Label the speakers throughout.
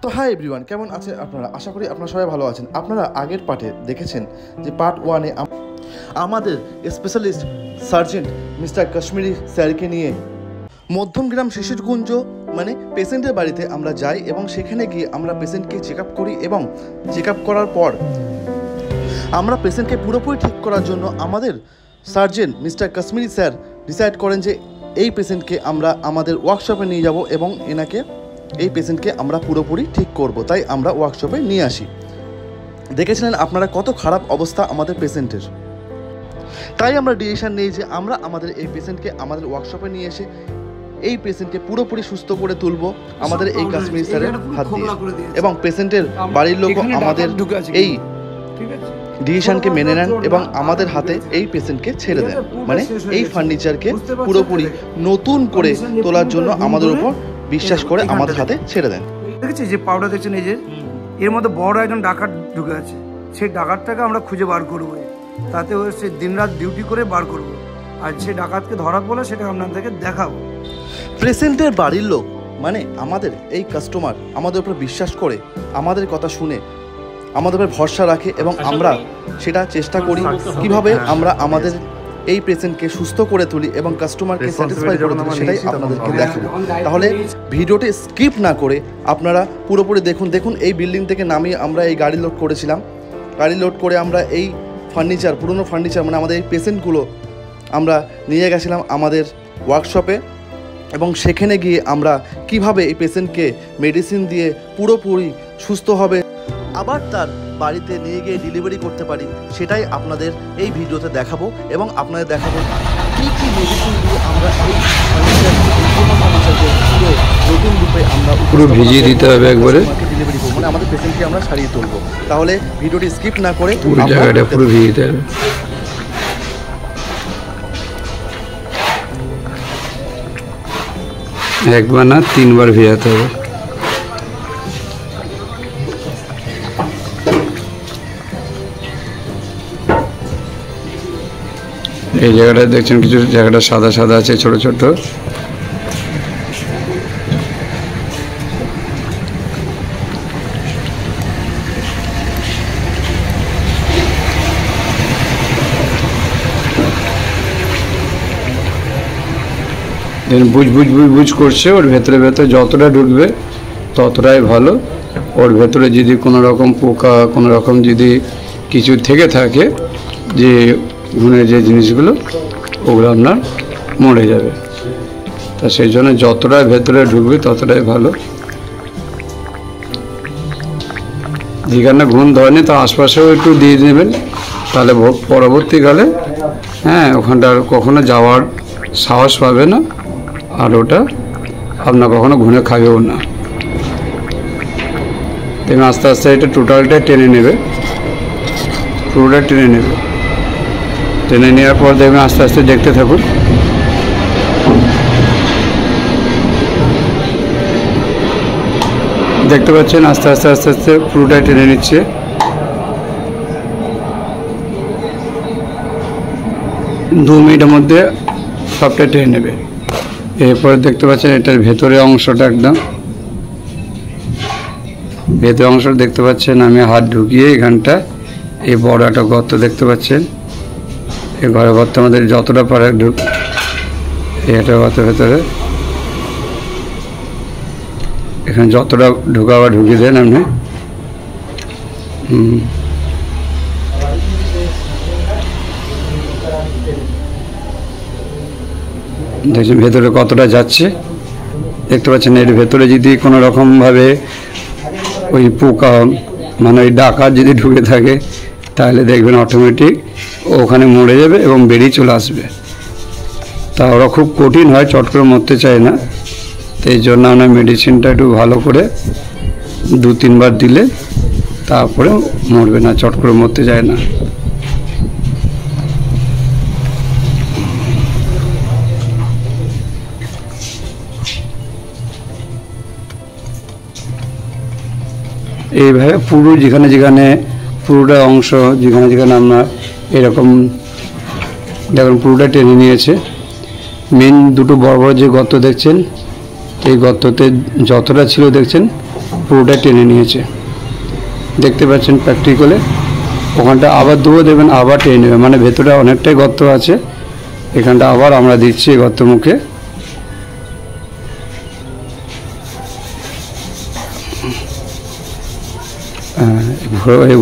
Speaker 1: তো hi everyone, কেমন আছেন আপনারা? আশা করি আপনারা সবাই ভালো আছেন। আপনারা আগের পার্টে দেখেছেন যে পার্ট 1-এ আমাদের স্পেশালিস্ট সার্জেন্ট মিস্টার কাশ্মীরি স্যারকে নিয়ে মধ্যমগ্রাম শিশুকুঞ্জ মানে পেশেন্টের বাড়িতে আমরা যাই এবং সেখানে গিয়ে আমরা পেশেন্টকে চেক আপ করি এবং চেক আপ করার পর আমরা পেশেন্টকে পুরোপুরি ঠিক করার জন্য আমাদের sergeant mister Kashmiri sir decide করেন যে এই পেশেন্টকে আমরা আমাদের ওয়ার্কশপে নিয়ে যাব এবং এই পেশেন্টকে আমরা পুরোপুরি ঠিক করব। তাই আমরা ওয়ার্কশপে নিয়ে আসি। দেখেছিলেন আপনারা কত খারাপ অবস্থা আমাদের পেশেন্টের। তাই আমরা ডিসিশন নিই যে আমরা আমাদের এই পেশেন্টকে আমাদের ওয়ার্কশপে নিয়ে এসে এই পেশেন্টকে পুরোপুরি সুস্থ করে তুলব আমাদের এই কাশ্মীরি স্যারের হাত দিয়ে। এবং পেশেন্টের বাড়ির লোকও আমাদের এই ডিসিশনকে মেনে নেন এবং আমাদের হাতে এই পেশেন্টকে ছেড়ে দেন, মানে এই ফার্নিচারকে পুরোপুরি নতুন করে তোলার জন্য আমাদের উপর বিশ্বাস করে আমাদের হাতে ছেড়ে দেন।
Speaker 2: দেখেছি যে পাউডার দেখছেন, এই যে এর মধ্যে বড় একজন ডাকাত ঢুকে আছে। সেই ডাকাতটাকে আমরা খুঁজে বার করবো, তাতে সে দিনরাত ডিউটি করে বার করব, আর সেই ডাকাতকে ধরা পড়লে সেটা আপনাদেরকে দেখাবো।
Speaker 1: পেশেন্টের বাড়ির লোক মানে আমাদের এই কাস্টমার আমাদের উপর বিশ্বাস করে, আমাদের কথা শুনে আমাদের উপর ভরসা রাখে এবং আমরা সেটা চেষ্টা করি কিভাবে আমরা আমাদের এই পেশেন্টকে সুস্থ করে তুলি এবং কাস্টমারকে স্যাটিসফাই করে তুলি, সেটাই আপনাদেরকে দেখাবো। তাহলে ভিডিওটি স্কিপ না করে আপনারা পুরোপুরি দেখুন। এই বিল্ডিং থেকে নামিয়ে আমরা এই গাড়ি লোড করেছিলাম। গাড়ি লোড করে আমরা এই ফার্নিচার, পুরনো ফার্নিচার মানে আমাদের এই পেশেন্টগুলো আমরা নিয়ে গেছিলাম আমাদের ওয়ার্কশপে এবং সেখানে গিয়ে আমরা কিভাবে এই পেশেন্টকে মেডিসিন দিয়ে পুরোপুরি সুস্থ হবে, আবার তার বাড়িতে নিয়ে গিয়ে ডেলিভারি করতে পারি, সেটাই আপনাদের এই ভিডিওতে দেখাবো। এবং আপনাদের দেখাবো কী কী মেডিসিন দিয়ে আমরা এই ফার্নিচারকে পুরো নতুন রূপে আমরা
Speaker 3: পুরো ভিজিয়ে দিতে হবে একবারে,
Speaker 1: ডেলিভারি করবো, মানে আমাদের পেশেন্টকে আমরা সারিয়ে তুলবো। তাহলে ভিডিওটি স্কিপ না করে
Speaker 3: পুরো জায়গাটা পুরো ভিজিয়ে দিতে হবে। একবার না 3 বার ভেজাতে হবে। এই জায়গাটা দেখছেন কিছু জায়গাটা সাদা সাদা আছে, ছোট ছোট। বুঝ করছে, ওর ভেতরে যতটা ঢুকবে ততটাই ভালো। ওর ভেতরে যদি কোনো রকম পোকা, কোনো রকম যদি কিছু থেকে থাকে, যে ঘুনের যে জিনিসগুলো, ওগুলো আপনার মরে যাবে। তা সেই জন্য যতটা ভেতরে ঢুকবে ততটাই ভালো। যেখানে ঘুণ ধরেনি তার আশপাশেও একটু দিয়ে নেবেন, তাহলে পরবর্তীকালে ওখানটা কখনো যাওয়ার সাহস পাবে না, আর ওটা আপনার কখনো ঘুনে খাবেও না। তুমি আস্তে আস্তে এটা টোটালটা টেনে নেবে, পুরোটা টেনে নেবে। টেনে নেওয়ার পর দেখবেন আস্তে আস্তে দেখতে থাকুন। দেখতে পাচ্ছেন আস্তে আস্তে আস্তে আস্তে পুরোটাই টেনে নিচ্ছে। দু মিনিটের মধ্যে সবটা টেনে নেবে। এরপরে দেখতে পাচ্ছেন এটার ভেতরে অংশটা, একদম ভেতরে অংশটা দেখতে পাচ্ছেন। আমি হাত ঢুকিয়ে এখানটা এই বড় একটা গর্ত দেখতে পাচ্ছেন। এই ঘরের গর্ত আমাদের যতটা পারে এটা গর্ত ভেতরে এখানে যতটা ঢুকাবার ঢুকিয়ে দেন আপনি। দেখছেন ভেতরে কতটা যাচ্ছে, দেখতে পাচ্ছেন। এর ভেতরে যদি কোনো রকমভাবে ওই পোকা মানে ওই ডাকাত যদি ঢুকে থাকে, তাহলে দেখবেন অটোমেটিক ওখানে মরে যাবে এবং বেরিয়ে চলে আসবে। তা ওরা খুব কঠিন হয়, চট করে মরতে চায় না। তো এই জন্য আমরা মেডিসিনটা একটু ভালো করে 2-3 বার দিলে তারপরে মরবে না, চট করে মরতে যায় না। এইভাবে পুরো যেখানে পুরোটা অংশ যেখানে আপনার এরকম দেখুন পুরোটা টেনে নিয়েছে। মেন দুটো বড় বড় যে গর্ত দেখছেন, এই গর্ততে যতটা ছিল দেখছেন পুরোটা টেনে নিয়েছে। দেখতে পাচ্ছেন প্র্যাকটিক্যালে। ওখানটা আবার দেবেন, আবার টেনে নেবে, মানে ভেতরে অনেকটাই গর্ত আছে। এখানটা আবার আমরা দিচ্ছি গর্ত মুখে।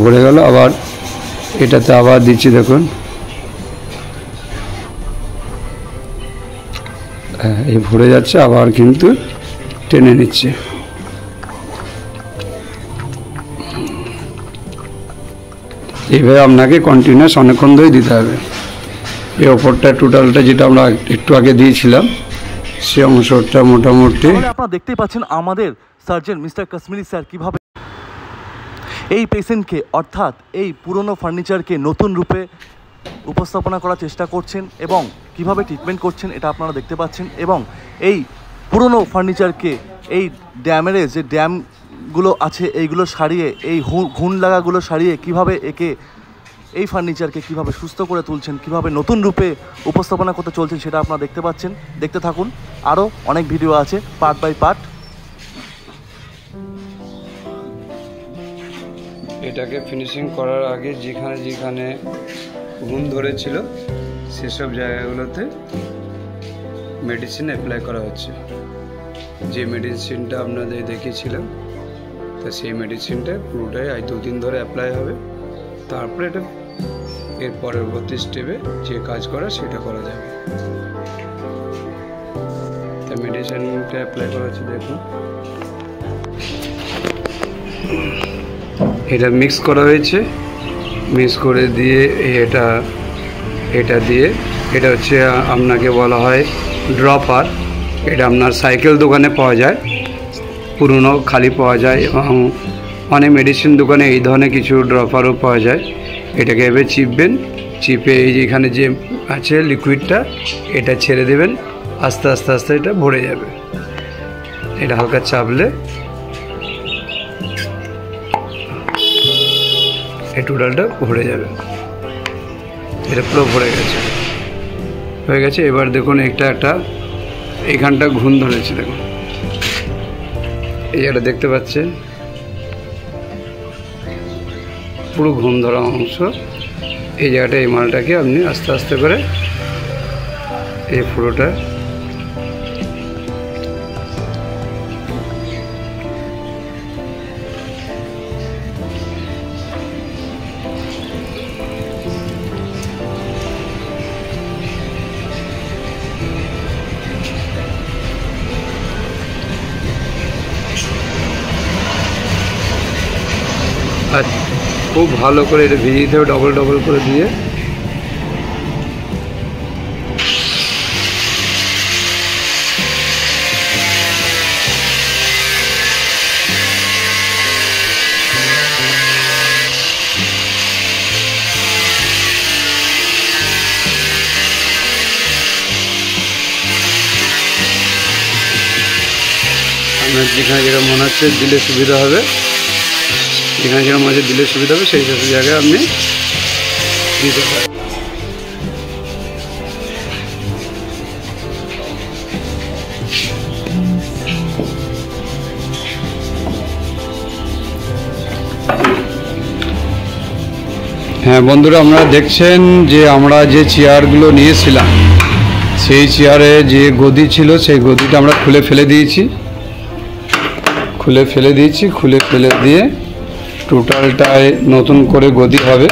Speaker 3: ভরে গেল, আবার এটাতে আবার দিচ্ছি, দেখুন এই ভরে যাচ্ছে, আবার কিন্তু টেনে নিচ্ছে। এইভাবে আপনাকে কন্টিনিউয়াস অনেকক্ষণ ধরে দিতে হবে। এই ওপরটা টোটালটা যেটা আমরা একটু আগে দিয়েছিলাম, সে অংশটা মোটামুটি
Speaker 1: আপনারা দেখতেই পাচ্ছেন আমাদের সার্জন মিস্টার কাশ্মীরি স্যার কীভাবে এই পেশেন্টকে, অর্থাৎ এই পুরনো ফার্নিচারকে নতুন রূপে উপস্থাপনা করার চেষ্টা করছেন এবং কিভাবে ট্রিটমেন্ট করছেন এটা আপনারা দেখতে পাচ্ছেন। এবং এই পুরনো ফার্নিচারকে এই ড্যামেজ যে ড্যামগুলো আছে এইগুলো সারিয়ে, এই ঘুণ লাগাগুলো সারিয়ে কিভাবে এই ফার্নিচারকে কিভাবে সুস্থ করে তুলছেন, কিভাবে নতুন রূপে উপস্থাপনা করতে চলছেন সেটা আপনারা দেখতে পাচ্ছেন। দেখতে থাকুন, আরও অনেক ভিডিও আছে পার্ট বাই পার্ট।
Speaker 3: এটাকে ফিনিশিং করার আগে যেখানে যেখানে ঘুম ধরেছিল সেসব জায়গাগুলোতে মেডিসিন অ্যাপ্লাই করা হচ্ছে। যে মেডিসিনটা আপনাদের দেখিয়েছিলাম, তা সেই মেডিসিনটা পুরোটাই আজ 2 দিন ধরে অ্যাপ্লাই হবে। তারপরে এটা এর পরবর্তী স্টেপে যে কাজ করা সেটা করা যাবে। তা মেডিসিনটা অ্যাপ্লাই করা হচ্ছে, দেখুন এটা মিক্স করা হয়েছে। মিক্স করে দিয়ে এটা দিয়ে এটা হচ্ছে আপনাকে বলা হয় ড্রপার। এটা আপনার সাইকেল দোকানে পাওয়া যায়, পুরনো খালি পাওয়া যায়, এবং অনেক মেডিসিন দোকানে এই ধরনের কিছু ড্রপারও পাওয়া যায়। এটাকে এভাবে চিপবেন, চিপে এই যেখানে যে আছে লিকুইডটা এটা ছেড়ে দেবেন, আস্তে আস্তে আস্তে এটা ভরে যাবে। এটা হালকা চাপলে এই টোটালটা ভরে যাবে। এটা পুরো ভরে গেছে, হয়ে গেছে। এবার দেখুন একটা এইখানটা ঘুণ ধরেছে, দেখুন এই জায়গাটা দেখতে পাচ্ছেন পুরো ঘুণ ধরা অংশ। এই জায়গাটা, এই মালটাকে আপনি আস্তে আস্তে করে এই পুরোটা আর খুব ভালো করে এটা ভিজিয়ে দিতে হবে, ডবল করে দিয়ে। আপনার যেখানে যেটা মনে হচ্ছে দিলে সুবিধা হবে, যেখানে যেখানে মাঝে দিলে সুবিধা হবে সেই সব জায়গায় আপনি দিতে পারেন। হ্যাঁ বন্ধুরা, আপনারা দেখছেন যে আমরা যে চেয়ারগুলো নিয়েছিলাম, সেই চেয়ারে যে গদি ছিল সেই গদিটা আমরা খুলে ফেলে দিয়েছি। খুলে ফেলে দিয়ে টোটালটায় নতুন করে গদি হবে।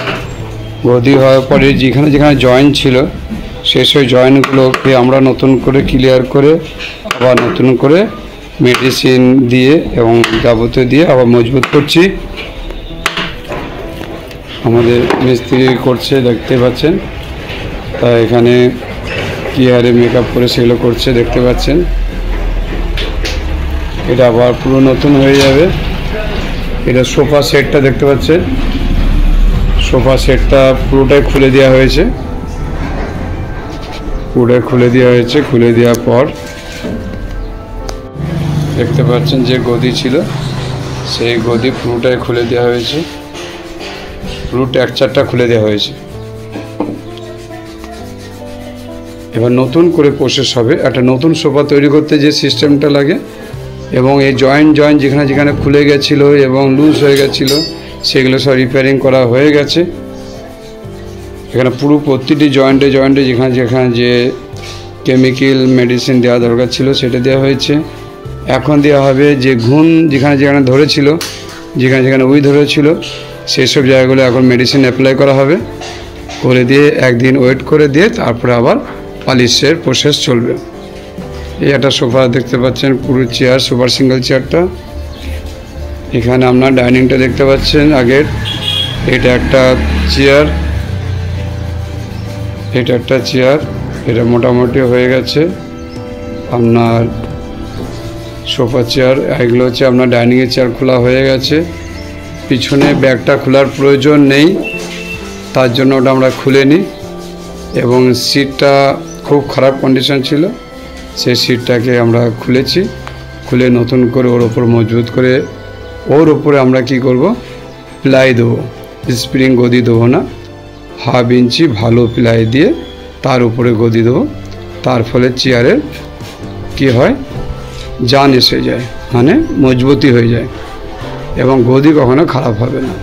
Speaker 3: গদি হওয়ার পরে যেখানে যেখানে জয়েন্ট ছিল সেই জয়েন্টগুলোকে আমরা নতুন করে ক্লিয়ার করে আবার নতুন করে মেডিসিন দিয়ে এবং যাবতীয় দিয়ে আবার মজবুত করছি। আমাদের মিস্ত্রি করছে, দেখতে পাচ্ছেন। তা এখানে কি হারে মেকআপ করে সেগুলো করছে, দেখতে পাচ্ছেন। এটা আবার পুরো নতুন হয়ে যাবে। এটা সোফা সেটটা দেখতে পাচ্ছেন, সোফা সেটটা পুরোটাই খুলে দেওয়া হয়েছে। খুলে দেওয়ার পর দেখতে পাচ্ছেন যে গদি ছিল সেই গদি পুরোটাই খুলে দেওয়া হয়েছে, পুরো টেক্সচারটা খুলে দেওয়া হয়েছে। এবার নতুন করে প্রসেস হবে। একটা নতুন সোফা তৈরি করতে যে সিস্টেমটা লাগে এবং এই জয়েন্ট যেখানে যেখানে খুলে গেছিলো এবং লুজ হয়ে গেছিলো সেগুলো সব রিপেয়ারিং করা হয়ে গেছে। এখানে পুরো প্রতিটি জয়েন্টে যেখানে যেখানে যে কেমিক্যাল মেডিসিন দেওয়া দরকার ছিল সেটা দেওয়া হয়েছে। এখন দেওয়া হবে যে ঘুণ যেখানে যেখানে ধরেছিল, যেখানে যেখানে উই ধরেছিল সেই সব জায়গাগুলো এখন মেডিসিন অ্যাপ্লাই করা হবে, করে দিয়ে একদিন ওয়েট করে দিয়ে তারপরে আবার পালিশের প্রসেস চলবে। এই একটা সোফা দেখতে পাচ্ছেন, পুরো চেয়ার, সুপার সিঙ্গেল চেয়ারটা। এখানে আপনার ডাইনিংটা দেখতে পাচ্ছেন আগের, এটা একটা চেয়ার, এটা মোটামুটি হয়ে গেছে আপনার সোফা চেয়ার। এগুলো হচ্ছে আপনার ডাইনিংয়ের চেয়ার খোলা হয়ে গেছে। পিছনে ব্যাগটা খোলার প্রয়োজন নেই, তার জন্য ওটা আমরা খুলে নিই। এবং সিটটা খুব খারাপ কন্ডিশন ছিল, সেই সিটটাকে আমরা খুলে নতুন করে ওর ওপর মজবুত করে ওর ওপরে আমরা কি করব, প্লাই দেবো। স্প্রিং গদি দেবো না, 1/2 ইঞ্চি ভালো প্লাই দিয়ে তার উপরে গদি দেবো। তার ফলে চেয়ারের কি হয়, জান এসে যায়, মানে মজবুতি হয়ে যায় এবং গদি কখনো খারাপ হবে না।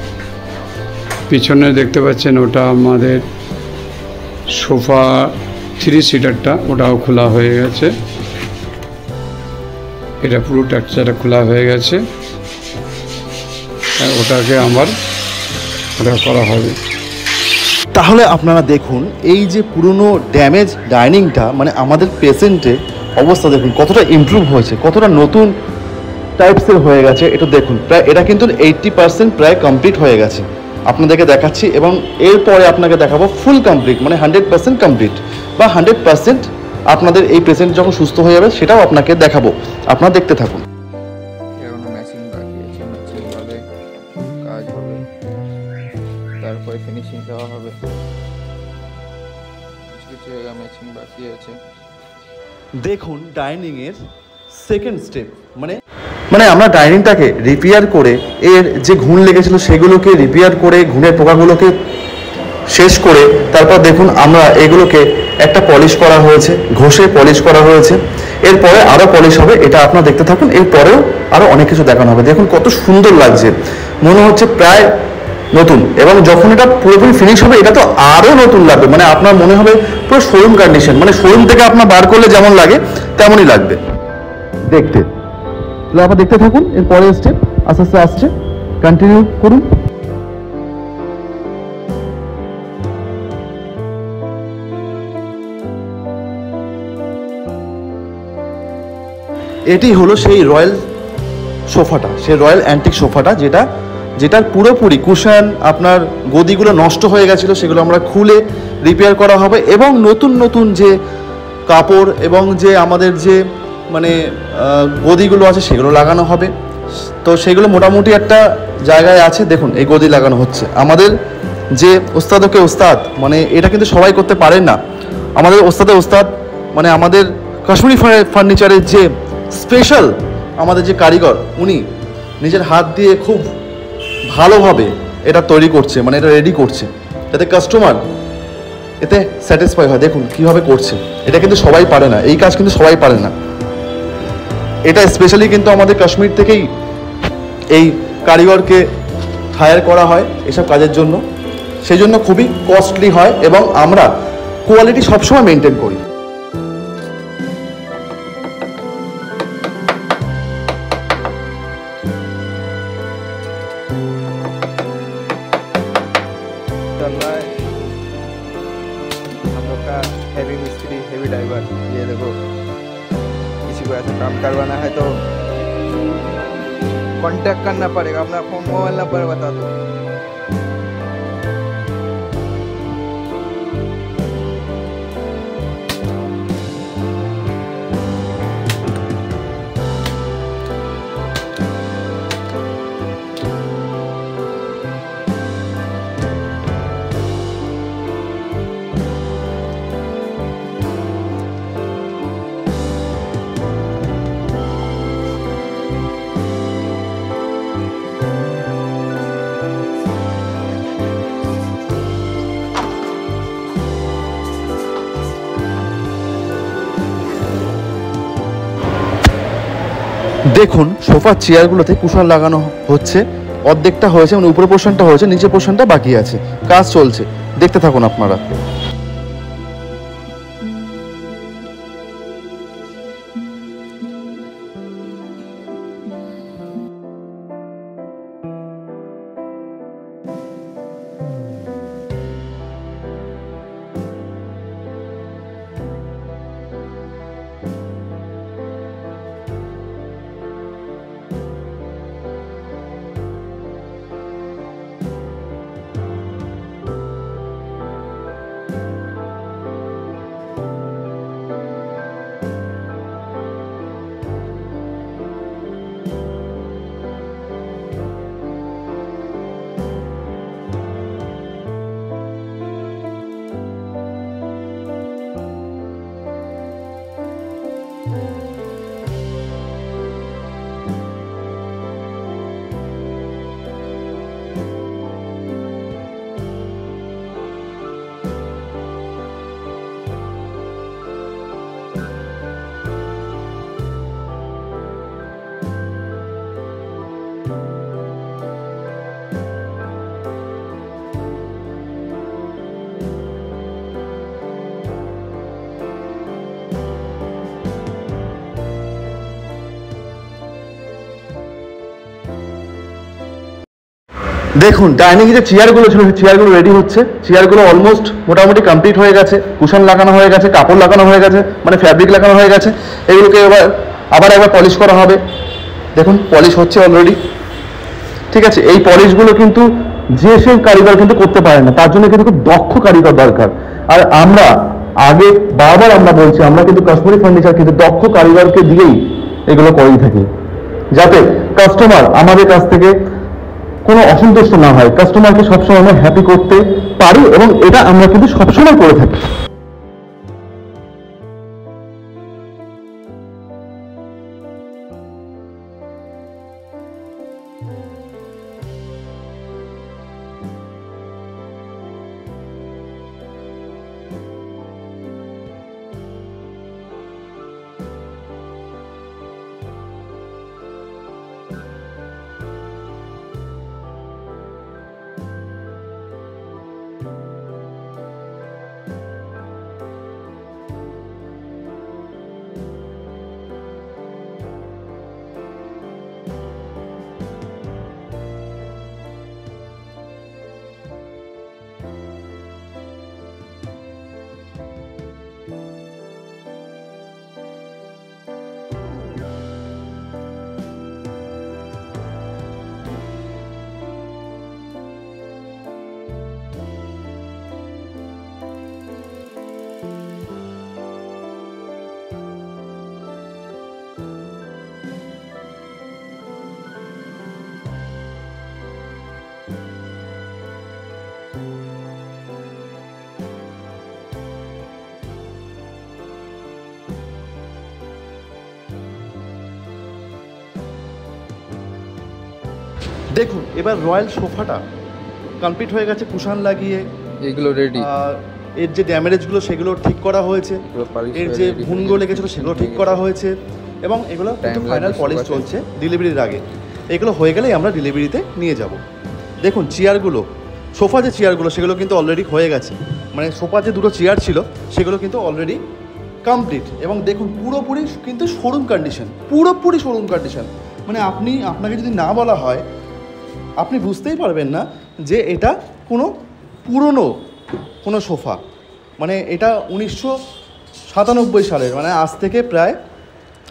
Speaker 3: পিছনে দেখতে পাচ্ছেন ওটা আমাদের সোফা 3 সিটারটা, ওটাও খোলা হয়ে গেছে। এটা পুরো টেক্সচারটা খোলা হয়ে গেছে, ওটাকে ওটা করা হবে।
Speaker 1: তাহলে আপনারা দেখুন এই যে পুরনো ড্যামেজ ডাইনিংটা, মানে আমাদের পেশেন্টের অবস্থা দেখুন কতটা ইমপ্রুভ হয়েছে, কতটা নতুন টাইপসের হয়ে গেছে। এটা দেখুন প্রায়, এটা কিন্তু 80% প্রায় কমপ্লিট হয়ে গেছে, আপনাদেরকে দেখাচ্ছি। এবং এরপরে আপনাকে দেখাবো ফুল কমপ্লিট, মানে 100% কমপ্লিট বা 100% আপনাদের এই পেশেন্ট যখন সুস্থ হয়ে যাবে সেটাও আপনাকে দেখাবো। আপনারা দেখতে থাকুন।
Speaker 4: এখনো ম্যাচিং বাকি আছে, ম্যাচিং ভাবে কাজ হবে, তারপরে ফিনিশিং দেওয়া হবে। কিছু কিছু জায়গা ম্যাচিং বাকি আছে।
Speaker 1: দেখুন ডাইনিংয়ের সেকেন্ড স্টেপ, মানে আমরা ডাইনিংটাকে রিপেয়ার করে এর যে ঘুণ লেগেছিল সেগুলোকে রিপেয়ার করে ঘুণের পোকাগুলোকে শেষ করে তারপর দেখুন আমরা এগুলোকে একটা পলিশ করা হয়েছে, ঘষে পলিশ করা হয়েছে। এরপরে আরও পলিশ হবে, এটা আপনারা দেখতে থাকুন। এরপরেও আরও অনেক কিছু দেখানো হবে। দেখুন কত সুন্দর লাগছে, মনে হচ্ছে প্রায় নতুন। এবং যখন এটা পুরোপুরি ফিনিশ হবে এটা তো আরও নতুন লাগবে, মানে আপনার মনে হবে পুরো শোরুম কন্ডিশন, মানে শোরুম থেকে আপনার বার করলে যেমন লাগে তেমনই লাগবে দেখতে। তাহলে আপনারা দেখতে থাকুন, এর পরের স্টেপ আস্তে আস্তে আসছে, কন্টিনিউ করুন। এটি হলো সেই রয়্যাল সোফাটা, সেই রয়্যাল অ্যান্টিক সোফাটা, যেটার পুরোপুরি কুশন আপনার গদিগুলো নষ্ট হয়ে গেছিলো সেগুলো আমরা খুলে রিপেয়ার করা হবে এবং নতুন নতুন যে কাপড় এবং যে আমাদের যে মানে গদিগুলো আছে সেগুলো লাগানো হবে। তো সেগুলো মোটামুটি একটা জায়গায় আছে। দেখুন এই গদি লাগানো হচ্ছে। আমাদের যে ওস্তাদকে ওস্তাদ, মানে এটা কিন্তু সবাই করতে পারেন না। আমাদের ওস্তাদ মানে আমাদের কাশ্মীরি ফার্নিচারের যে স্পেশাল আমাদের যে কারিগর, উনি নিজের হাত দিয়ে খুব ভালোভাবে এটা তৈরি করছে, মানে এটা রেডি করছে যাতে কাস্টমার এতে স্যাটিসফাই হয়। দেখুন কীভাবে করছে, এটা কিন্তু সবাই পারে না, এই কাজ কিন্তু সবাই পারে না। এটা স্পেশালি কিন্তু আমাদের কাশ্মীর থেকেই এই কারিগরকে হায়ার করা হয় এসব কাজের জন্য, সেই জন্য খুবই কস্টলি হয় এবং আমরা কোয়ালিটি সবসময় মেনটেন করি।
Speaker 4: हम लोग का हैवी मिस्त्री, हैवी ड्राइवर, ये देखो किसी को ऐसा काम करवाना है तो कांटेक्ट करना पड़ेगा, अपना फोन मोबाइल नंबर बता दो।
Speaker 1: দেখুন সোফার চেয়ারগুলোতে কুশন লাগানো হচ্ছে, অর্ধেকটা হয়েছে, মানে উপরের পোর্শনটা হয়েছে, নিচের পোর্শনটা বাকি আছে, কাজ চলছে, দেখতে থাকুন আপনারা। দেখুন ডাইনিং যে চেয়ারগুলো ছিল সেই চেয়ারগুলো রেডি হচ্ছে, চেয়ারগুলো অলমোস্ট মোটামুটি কমপ্লিট হয়ে গেছে, কুশন লাগানো হয়ে গেছে, কাপড় লাগানো হয়ে গেছে, মানে ফ্যাব্রিক লাগানো হয়ে গেছে। এগুলোকে আবার একবার পলিশ করা হবে। দেখুন পলিশ হচ্ছে অলরেডি, ঠিক আছে। এই পলিশগুলো কিন্তু যে সে কারিগর কিন্তু করতে পারে না, তার জন্য কিন্তু খুব দক্ষ কারিগর দরকার। আর আমরা আগে বারবার আমরা বলছি, আমরা কিন্তু কাশ্মীরি ফার্নিচার কিন্তু দক্ষ কারিগরকে দিয়েই এগুলো করেই থাকি, যাতে কাস্টমার আমাদের কাছ থেকে কোনো অসন্তুষ্ট না হয়, কাস্টমারকে সবসময় আমরা হ্যাপি করতে পারি, এবং এটা আমরা কিন্তু সবসময় করে থাকি। দেখুন এবার রয়্যাল সোফাটা কমপ্লিট হয়ে গেছে, কুশন লাগিয়ে
Speaker 4: এগুলো রেডি।
Speaker 1: এর যে ড্যামেজগুলো সেগুলো ঠিক করা হয়েছে, এর যে ভুনগুলো লেগেছিলো সেগুলো ঠিক করা হয়েছে, এবং এগুলো কিন্তু ফাইনাল পলিশ চলছে ডেলিভারির আগে। এগুলো হয়ে গেলেই আমরা ডেলিভারিতে নিয়ে যাব। দেখুন চেয়ারগুলো, সোফা যে চেয়ারগুলো সেগুলো কিন্তু অলরেডি হয়ে গেছে, মানে সোফা যে দুটো চেয়ার ছিল সেগুলো কিন্তু অলরেডি কমপ্লিট। এবং দেখুন পুরোপুরি কিন্তু শোরুম কন্ডিশন, পুরোপুরি শোরুম কন্ডিশন। মানে আপনাকে যদি না বলা হয় আপনি বুঝতেই পারবেন না যে এটা কোনো পুরনো কোনো সোফা। মানে এটা 1997 সালের, মানে আজ থেকে প্রায়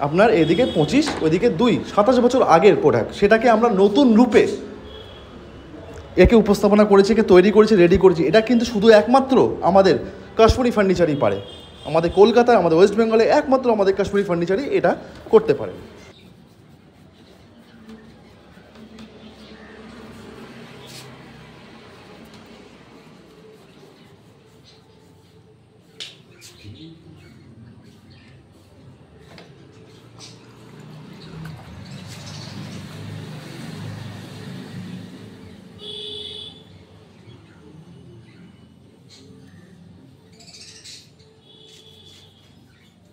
Speaker 1: আপনার এদিকে 25 ওইদিকে 27 বছর আগের প্রোডাক্ট, সেটাকে আমরা নতুন রূপে একে উপস্থাপনা করেছি, একে তৈরি করেছি, রেডি করেছি। এটা কিন্তু শুধু একমাত্র আমাদের কাশ্মীরি ফার্নিচারই পারে, আমাদের কলকাতায়, আমাদের ওয়েস্ট বেঙ্গলে একমাত্র আমাদের কাশ্মীরি ফার্নিচারই এটা করতে পারে।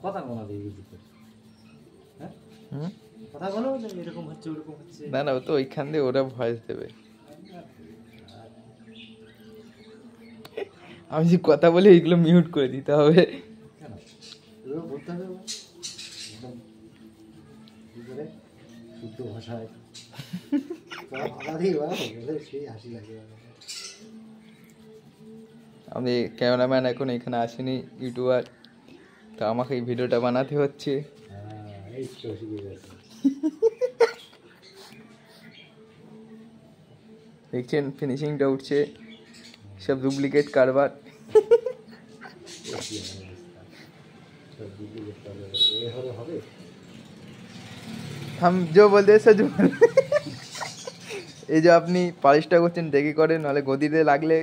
Speaker 5: কথা কোনা দিয়ে দিতে, হ্যাঁ কথা বলো যে এরকম হচ্ছে ওরকম হচ্ছে।
Speaker 4: না না, ও তো ওইখান দিয়ে ওরা ভয়েস দেবে। আমি যে কথা বলি এইগুলো মিউট করে দিতে হবে।
Speaker 5: কেন এগুলো বলতে হবে একদম কি করে শুদ্ধ ভাষায় আমাদের বলে সেই হাসি লাগে।
Speaker 4: আমি ক্যামেরাম্যান এখন এখানে আসেনি, ইউটিউবার, তো আমাকে এই ভিডিওটা বানাতে হচ্ছে।
Speaker 5: এই তো শিখে গেছে।
Speaker 4: দেখছেন ফিনিশিংটা উঠছে, সব ডুপ্লিকেট কারবার।
Speaker 5: হবে
Speaker 4: हम जो बोलते हैं सच बोल। এই যে আপনি পালিশটা করছেন দেখে করেন, নাহলে গদিতে লাগলে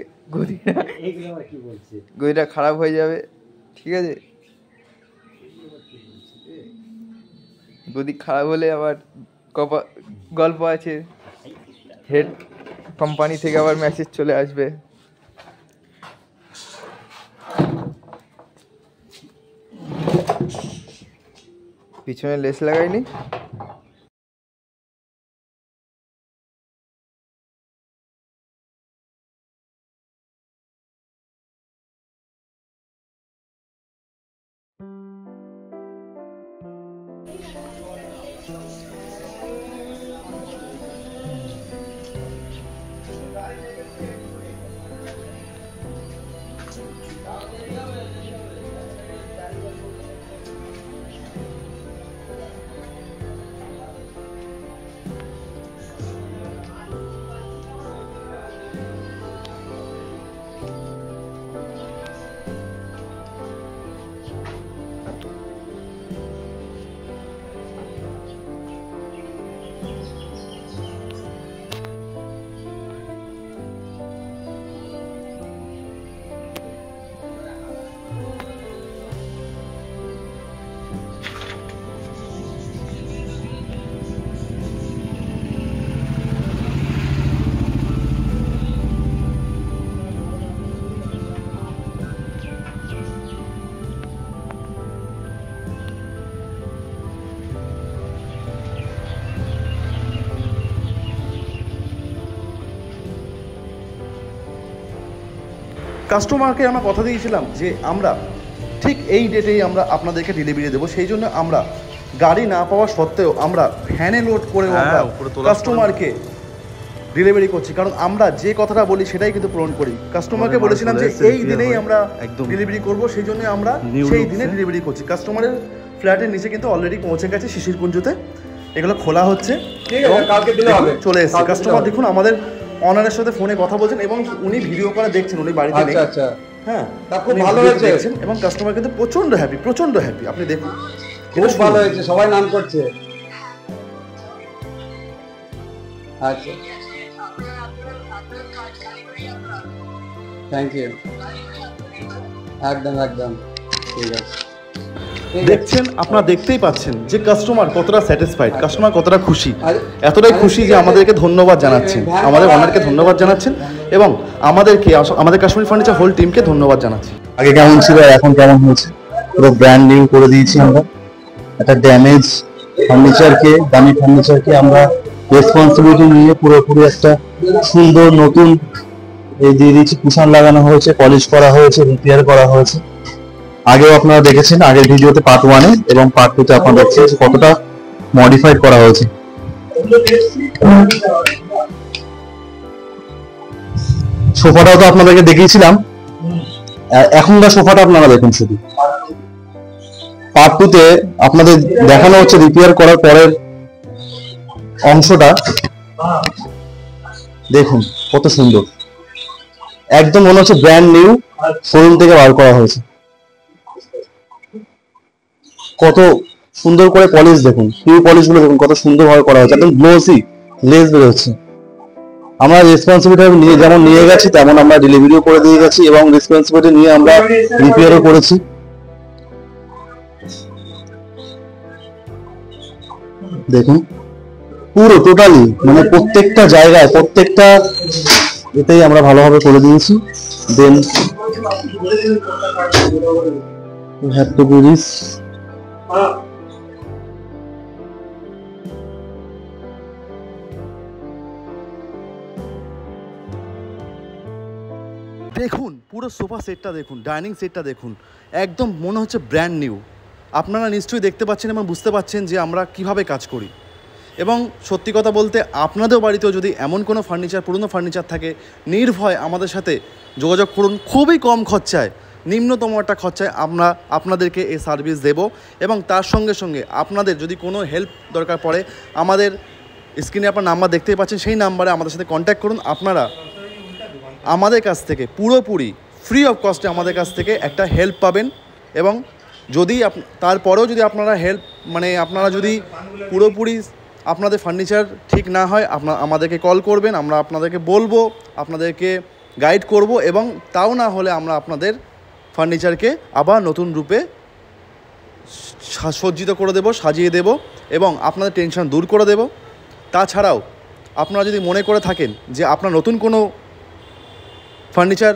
Speaker 5: এইগুলো আবার কি বলছে?
Speaker 4: গদিটা খারাপ হয়ে যাবে, ঠিক আছে? গদি খারাপ হলে আবার গল্প আছে, হেড কোম্পানি থেকে আবার মেসেজ চলে আসবে। পিছনে লেস লাগাইনি।
Speaker 1: কাস্টমারকে আমরা কথা দিয়েছিলাম যে আমরা ঠিক এই ডেটেই আমরা আপনাদেরকে ডেলিভারি দেবো, সেই জন্য আমরা গাড়ি না পাওয়া সত্ত্বেও আমরা ভ্যানে লোড করেও আমরা কাস্টমারকে ডেলিভারি করছি, কারণ আমরা যে কথাটা বলি সেটাই কিন্তু পূরণ করি। কাস্টমারকে বলেছিলাম যে এই দিনেই আমরা ডেলিভারি করব, সেই জন্য আমরা সেই দিনে ডেলিভারি করছি। কাস্টমারের ফ্ল্যাটের নিচে কিন্তু অলরেডি পৌঁছে গেছে শিশিরকুঞ্জতে, এগুলো খোলা হচ্ছে, চলে এসেছে। কাস্টমার দেখুন আমাদের অনারের সাথে ফোনে কথা বলছেন এবং উনি ভিডিও করে দেখছেন, উনি বাড়িতে নেই। হ্যাঁ, খুব ভালো হয়েছে এবং কাস্টমার কিন্তু প্রচন্ড হ্যাপি। আপনি দেখুন
Speaker 3: খুব ভালো হয়েছে, সবাই নাম করছে। আচ্ছা, থ্যাংক ইউ। একদম একদম ঠিক আছে।
Speaker 1: দেখছেন, আপনারা দেখতেই পাচ্ছেন যে কাস্টমার কতটা স্যাটিসফাইড, কাস্টমার কতটা খুশি, এতটাই খুশি যে আমাদেরকে ধন্যবাদ জানাচ্ছেন, আমাদের অনারকে ধন্যবাদ জানাচ্ছেন এবং আমাদের কাশ্মীর ফার্নিচার হোল টিমকে ধন্যবাদ জানাচ্ছি।
Speaker 6: আগে কেমন ছিল আর এখন কেমন হয়েছে, পুরো ব্র্যান্ড নিউ করে দিয়েছি আমরা। একটা ড্যামেজ ফার্নিচারকে, দামি ফার্নিচারকে আমরা রেসপন্সিবিলিটি নিয়ে পুরোপুরি একটা সুন্দর নতুন দিয়ে দিয়েছি। কুশন লাগানো হয়েছে, পলিশ করা হয়েছে, রিপেয়ার করা হয়েছে। আগেও আপনারা দেখেছেন আগের ভিডিওতে পার্ট 1-এ এবং পার্ট 2-তে আপনারা দেখছেন কতটা মডিফাইড করা হয়েছে। সোফাটাও তো আপনাদেরকে দেখিয়েছিলাম, এখনকার সোফাটা আপনারা দেখুন। শুধু পার্ট 2-তে আপনাদের দেখানো হচ্ছে রিপেয়ার করার পরের অংশটা। দেখুন কত সুন্দর, একদম মনে হচ্ছে ব্র্যান্ড নিউ শোরুম থেকে বার করা হয়েছে। কত সুন্দর করে পলিশ দেখুন, পিউ পলিশ গুলো দেখুন কত সুন্দর ভাবে করা হয়েছে, একদম গ্লোসি লেস বেরোচ্ছে। আমরা রেসপন্সিবিলিটি নিয়ে যেমন নিয়ে গেছি তেমন আমরা ডেলিভারিও করে দিয়ে গেছি এবং রেসপন্সিবিলিটি নিয়ে আমরা রিপেয়ারও করেছি। দেখুন পুরো টোটালি মানে প্রত্যেকটা জায়গায় প্রত্যেকটা এটাই আমরা ভালোভাবে করে দিয়েছি। দেন we have to do this.
Speaker 1: দেখুন পুরো সোফা সেটটা দেখুন, ডাইনিং সেটটা দেখুন, একদম মনে হচ্ছে ব্র্যান্ড নিউ। আপনারা নিশ্চয়ই দেখতে পাচ্ছেন এবং বুঝতে পাচ্ছেন যে আমরা কিভাবে কাজ করি। এবং সত্যি কথা বলতে আপনাদের বাড়িতেও যদি এমন কোনো ফার্নিচার, পুরনো ফার্নিচার থাকে, নির্ভয় আমাদের সাথে যোগাযোগ করুন। খুবই কম খরচায়, নিম্নতম একটা খরচায় আমরা আপনাদেরকে এই সার্ভিস দেব। এবং তার সঙ্গে সঙ্গে আপনাদের যদি কোনো হেল্প দরকার পড়ে, আমাদের স্ক্রিনে আপনার নাম্বার দেখতেই পাচ্ছেন, সেই নাম্বারে আমাদের সাথে কন্ট্যাক্ট করুন। আপনারা আমাদের কাছ থেকে পুরোপুরি ফ্রি অফ কস্টে আমাদের কাছ থেকে একটা হেল্প পাবেন। এবং যদি তারপরেও যদি আপনারা হেল্প আপনারা যদি পুরোপুরি আপনাদের ফার্নিচার ঠিক না হয়, আমাদেরকে কল করবেন, আমরা আপনাদেরকে বলবো, আপনাদেরকে গাইড করব। এবং তাও না হলে আমরা আপনাদের ফার্নিচারকে আবার নতুন রূপে সজ্জিত করে দেব, সাজিয়ে দেব এবং আপনাদের টেনশন দূর করে দেব। তাছাড়াও আপনারা যদি মনে করে থাকেন যে আপনার নতুন কোনো ফার্নিচার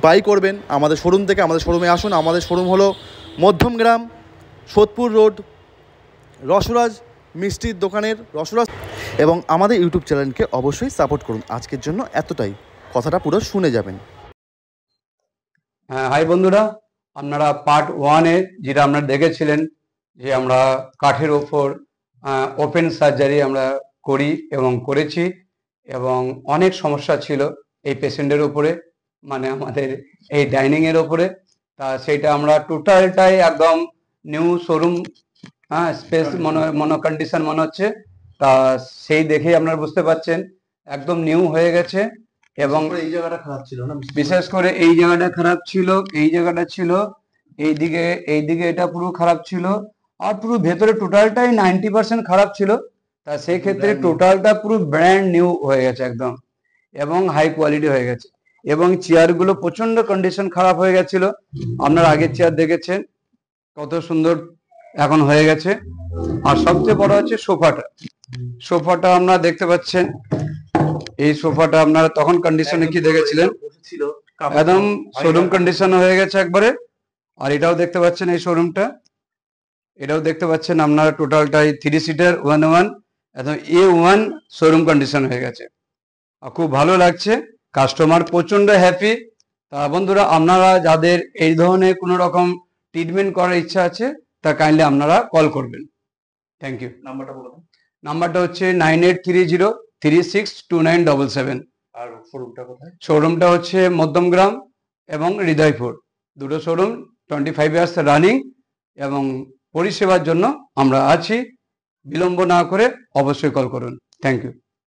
Speaker 1: বাই করবেন আমাদের শোরুম থেকে, আমাদের শোরুমে আসুন। আমাদের শোরুম হলো মধ্যমগ্রাম, সোদপুর রোড, রসরাজ মিষ্টির দোকানের রসরাজ। এবং আমাদের ইউটিউব চ্যানেলকে অবশ্যই সাপোর্ট করুন। আজকের জন্য এতটাই, কথাটা পুরো শুনে যাবেন।
Speaker 3: হ্যাঁ, হাই বন্ধুরা, আপনারা পার্ট 1-এ যেটা আপনারা দেখেছিলেন যে আমরা কাঠের ওপর ওপেন সার্জারি আমরা করি এবং করেছি, এবং অনেক সমস্যা ছিল এই পেশেন্টের উপরে, আমাদের এই ডাইনিংয়ের ওপরে। তা সেইটা আমরা টোটালটাই একদম নিউ শোরুম, স্পেস মনো কন্ডিশন মনে হচ্ছে। তা সেই দেখেই আপনারা বুঝতে পারছেন একদম নিউ হয়ে গেছে। এবং
Speaker 1: এই জায়গাটা খারাপ ছিল না,
Speaker 3: বিশেষ করে এই জায়গাটা খারাপ ছিল, এই জায়গাটা ছিল, এইদিকে এটা পুরো খারাপ ছিল, আর পুরো ভেতরে টোটালটাই 90% খারাপ ছিল। তা সেই ক্ষেত্রে টোটালটা পুরো ব্র্যান্ড নিউ হয়ে গেছে একদম, এবং হাই কোয়ালিটি হয়ে গেছে। এবং চেয়ারগুলো প্রচন্ড কন্ডিশন খারাপ হয়ে গেছিল, আপনারা আগের চেয়ার দেখেছেন কত সুন্দর এখন হয়ে গেছে। আর সবচেয়ে বড় হচ্ছে সোফাটা আপনারা দেখতে পাচ্ছেন। এই সোফাটা আপনারা তখন কন্ডিশনে কি দেখেছিলেন, একদম শোরুম কন্ডিশন হয়ে গেছে একবারে। আর এটাও দেখতে পাচ্ছেন, এই শোরুমটা, এটাও দেখতে পাচ্ছেন আপনারা টোটালটাই 3 সিটার 1-1, একদম A1 শোরুম কন্ডিশন হয়ে গেছে। আর খুব ভালো লাগছে, কাস্টমার প্রচন্ড হ্যাপি। তা বন্ধুরা, আপনারা যাদের এই ধরনের কোনো রকম ট্রিটমেন্ট করার ইচ্ছা আছে তা কাইন্ডলি আপনারা কল করবেন। Thank you.
Speaker 1: নাম্বারটা বলুন।
Speaker 3: নাম্বারটা হচ্ছে 9830362977।
Speaker 1: আর শোরুমটা কোথায়?
Speaker 3: শোরুমটা হচ্ছে মধ্যমগ্রাম এবং হৃদয়পুর, দুটো শোরুম 25 ইয়ার্স রানিং। এবং পরিষেবার জন্য আমরা আছি, বিলম্ব না করে অবশ্যই কল করুন। Thank you.